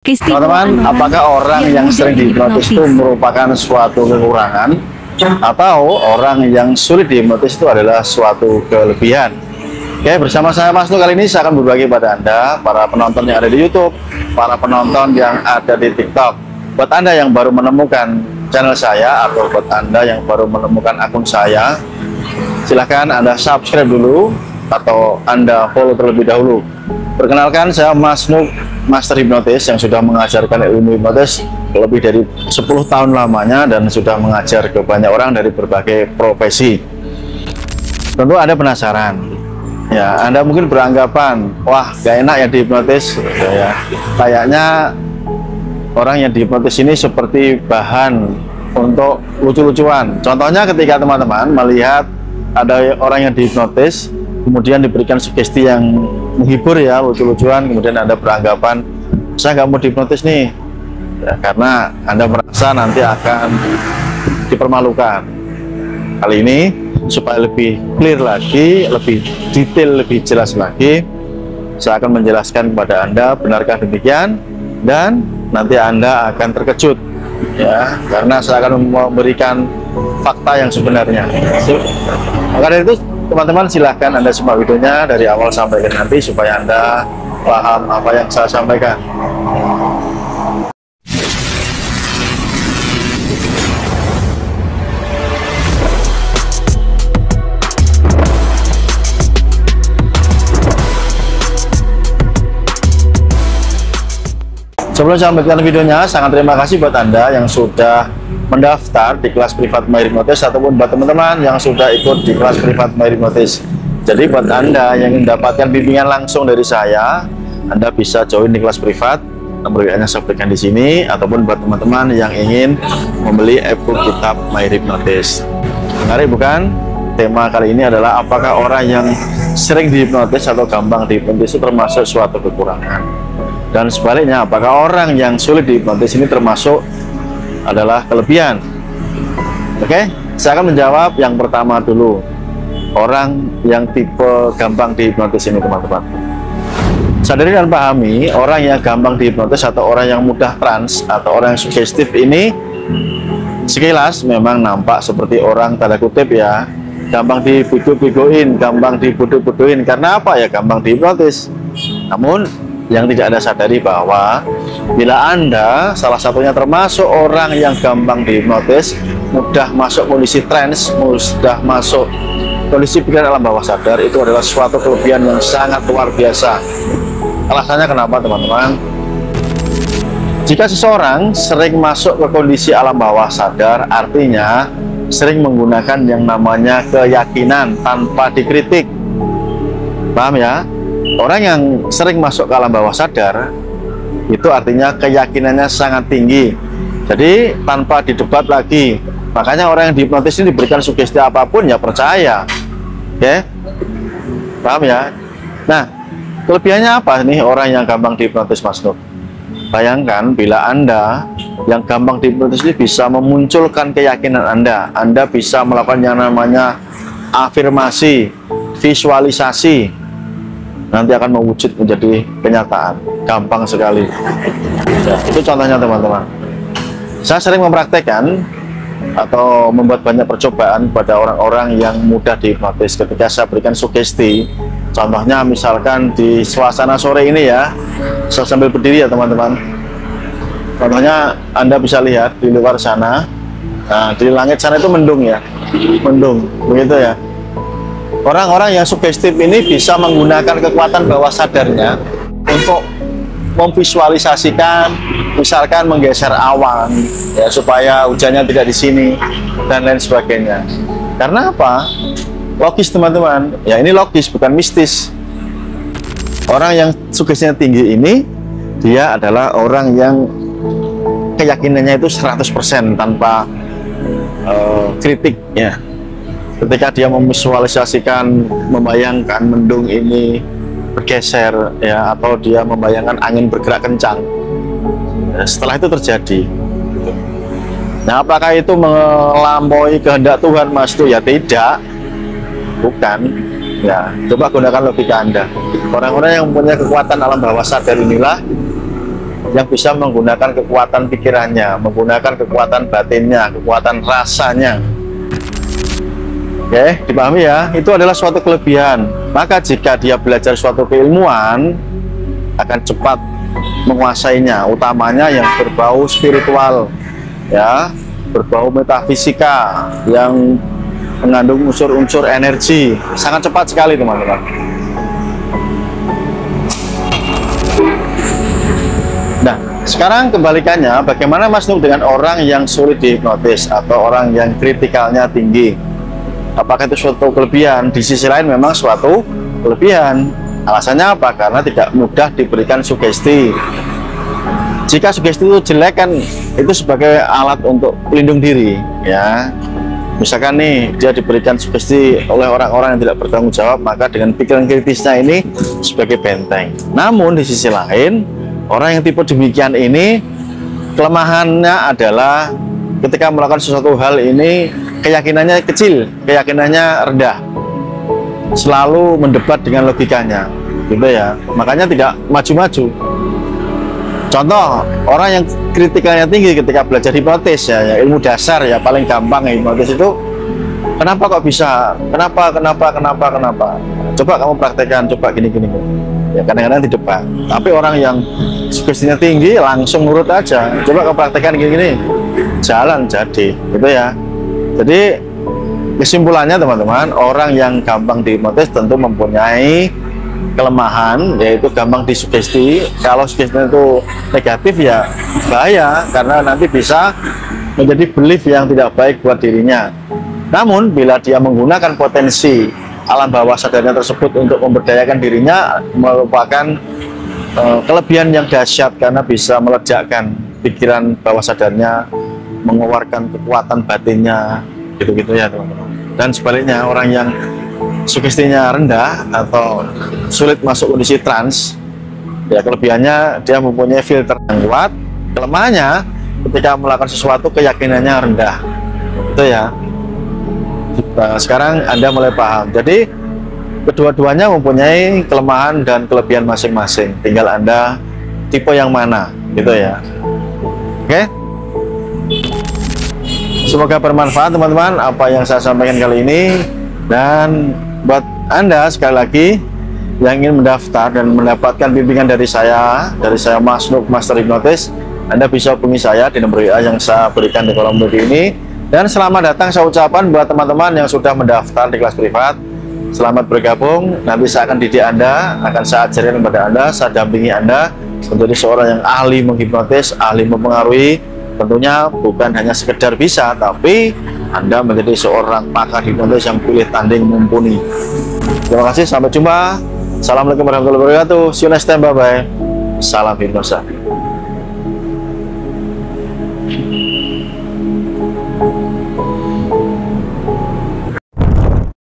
Teman-teman, apakah orang yang sering dihipnotis itu merupakan suatu kekurangan atau orang yang sulit dihipnotis itu adalah suatu kelebihan? Oke, bersama saya Mas Nur, kali ini saya akan berbagi pada Anda, para penonton yang ada di YouTube, para penonton yang ada di TikTok. Buat Anda yang baru menemukan channel saya atau buat Anda yang baru menemukan akun saya, silahkan Anda subscribe dulu atau Anda follow terlebih dahulu. Perkenalkan, saya Mas Nur, Master Hipnotis yang sudah mengajarkan ilmu hipnotis lebih dari 10 tahun lamanya dan sudah mengajar ke banyak orang dari berbagai profesi. Tentu Anda penasaran, ya, Anda mungkin beranggapan, wah gak enak ya dihipnotis, ya, kayaknya orang yang dihipnotis ini seperti bahan untuk lucu-lucuan. Contohnya ketika teman-teman melihat ada orang yang dihipnotis, kemudian diberikan sugesti yang menghibur, ya, lucu-lucuan, kemudian Anda beranggapan, saya nggak mau dihipnotis nih, ya, karena Anda merasa nanti akan dipermalukan. Kali ini supaya lebih clear lagi, lebih detail, lebih jelas lagi, saya akan menjelaskan kepada Anda benarkah demikian, dan nanti Anda akan terkejut, ya, karena saya akan memberikan fakta yang sebenarnya. Maka dari itu teman-teman, silahkan Anda simak videonya dari awal sampai ke nanti supaya Anda paham apa yang saya sampaikan. Sebelum saya membuat videonya, sangat terima kasih buat Anda yang sudah mendaftar di kelas privat My Hipnotis ataupun buat teman-teman yang sudah ikut di kelas privat My Hipnotis. Jadi buat Anda yang ingin mendapatkan bimbingan langsung dari saya, Anda bisa join di kelas privat, nomor WA-nya saya berikan di sini, ataupun buat teman-teman yang ingin membeli e-book kitab My Hipnotis. Menarik bukan? Tema kali ini adalah apakah orang yang sering dihipnotis atau gampang dihipnotis itu termasuk suatu kekurangan, dan sebaliknya apakah orang yang sulit dihipnotis ini termasuk adalah kelebihan. Oke, saya akan menjawab yang pertama dulu. Orang yang tipe gampang dihipnotis ini, teman-teman, sadari dan pahami, orang yang gampang dihipnotis atau orang yang mudah trans atau orang yang sugestif ini sekilas memang nampak seperti orang tanda kutip, ya, gampang dibigo-bigoin, gampang dibodoh-bodohin. Karena apa? Ya, gampang dihipnotis. Namun yang tidak Anda sadari bahwa bila Anda salah satunya termasuk orang yang gampang dihipnotis, mudah masuk kondisi trance, mudah masuk kondisi pikiran alam bawah sadar, itu adalah suatu kelebihan yang sangat luar biasa. Alasannya kenapa, teman-teman? Jika seseorang sering masuk ke kondisi alam bawah sadar, artinya sering menggunakan yang namanya keyakinan tanpa dikritik. Paham, ya? Orang yang sering masuk ke alam bawah sadar itu artinya keyakinannya sangat tinggi, jadi tanpa didebat lagi. Makanya orang yang dihipnotis ini diberikan sugesti apapun ya percaya. Oke, paham, ya? Nah, kelebihannya apa nih orang yang gampang dihipnotis, Mas Nur? Bayangkan bila Anda yang gampang dihipnotis ini bisa memunculkan keyakinan Anda bisa melakukan yang namanya afirmasi, visualisasi, nanti akan mewujud menjadi kenyataan. Gampang sekali, ya, itu contohnya, teman-teman. Saya sering mempraktekkan atau membuat banyak percobaan pada orang-orang yang mudah dihipnotis ketika saya berikan sugesti. Contohnya misalkan di suasana sore ini, ya, saya sambil berdiri, ya, teman-teman. Contohnya Anda bisa lihat di luar sana, nah, di langit sana itu mendung, ya, mendung, begitu, ya. Orang-orang yang sugestif ini bisa menggunakan kekuatan bawah sadarnya untuk memvisualisasikan, misalkan menggeser awan, ya, supaya hujannya tidak di sini dan lain sebagainya. Karena apa? Logis, teman-teman. Ya, ini logis, bukan mistis. Orang yang sugestinya tinggi ini, dia adalah orang yang keyakinannya itu 100% tanpa kritik, ya. Ketika dia memvisualisasikan, membayangkan mendung ini bergeser, ya, atau dia membayangkan angin bergerak kencang, ya, setelah itu terjadi. Nah, apakah itu melampaui kehendak Tuhan, Mas? Itu ya tidak, bukan. Ya, coba gunakan logika Anda. Orang-orang yang mempunyai kekuatan alam bawah sadar inilah yang bisa menggunakan kekuatan pikirannya, menggunakan kekuatan batinnya, kekuatan rasanya. Oke, dipahami ya, itu adalah suatu kelebihan. Maka jika dia belajar suatu keilmuan, akan cepat menguasainya, utamanya yang berbau spiritual, ya, berbau metafisika, yang mengandung unsur-unsur energi, sangat cepat sekali teman-teman. Nah, sekarang kebalikannya, bagaimana Mas Nuk dengan orang yang sulit dihipnotis atau orang yang kritikalnya tinggi? Apakah itu suatu kelebihan? Di sisi lain memang suatu kelebihan. Alasannya apa? Karena tidak mudah diberikan sugesti. Jika sugesti itu jelek kan itu sebagai alat untuk pelindung diri, ya. Misalkan nih dia diberikan sugesti oleh orang-orang yang tidak bertanggung jawab, maka dengan pikiran kritisnya ini sebagai benteng. Namun di sisi lain, orang yang tipe demikian ini kelemahannya adalah ketika melakukan sesuatu hal ini keyakinannya kecil, keyakinannya rendah, selalu mendebat dengan logikanya, gitu ya. Makanya tidak maju-maju. Contoh, orang yang kritikalnya tinggi ketika belajar hipnotis, ya ilmu dasar ya paling gampang ya, hipnotis itu, kenapa kok bisa, kenapa, coba kamu praktekkan, coba gini. Ya kadang-kadang didebat. Tapi orang yang sugestinya tinggi langsung nurut aja, coba kamu praktekkan gini, jalan jadi, gitu ya. Jadi kesimpulannya teman-teman, orang yang gampang dihipnotis tentu mempunyai kelemahan, yaitu gampang disugesti. Kalau sugestinya itu negatif ya bahaya, karena nanti bisa menjadi belief yang tidak baik buat dirinya. Namun bila dia menggunakan potensi alam bawah sadarnya tersebut untuk memberdayakan dirinya, merupakan kelebihan yang dahsyat karena bisa melejakkan pikiran bawah sadarnya, mengeluarkan kekuatan batinnya, gitu-gitu ya teman-teman. Dan sebaliknya, orang yang sugestinya rendah atau sulit masuk kondisi trans, ya kelebihannya dia mempunyai filter yang kuat. Kelemahannya ketika melakukan sesuatu keyakinannya rendah, itu ya. Nah, sekarang Anda mulai paham. Jadi kedua-duanya mempunyai kelemahan dan kelebihan masing-masing, tinggal Anda tipe yang mana, gitu ya. Oke, semoga bermanfaat teman-teman apa yang saya sampaikan kali ini. Dan buat Anda sekali lagi yang ingin mendaftar dan mendapatkan bimbingan dari saya Mas Nuk Master Hipnotis, Anda bisa hubungi saya di nomor WA yang saya berikan di kolom video ini. Dan selamat datang saya ucapkan buat teman-teman yang sudah mendaftar di kelas privat. Selamat bergabung, nanti saya akan didik Anda, akan saya ajarkan kepada Anda, saya dampingi Anda menjadi seorang yang ahli menghipnotis, ahli mempengaruhi. Tentunya bukan hanya sekedar bisa, tapi Anda menjadi seorang pakar hipnotis yang pilih tanding mumpuni. Terima kasih, sampai jumpa. Assalamualaikum warahmatullahi wabarakatuh. See you next time, bye-bye. Salam hipnosa.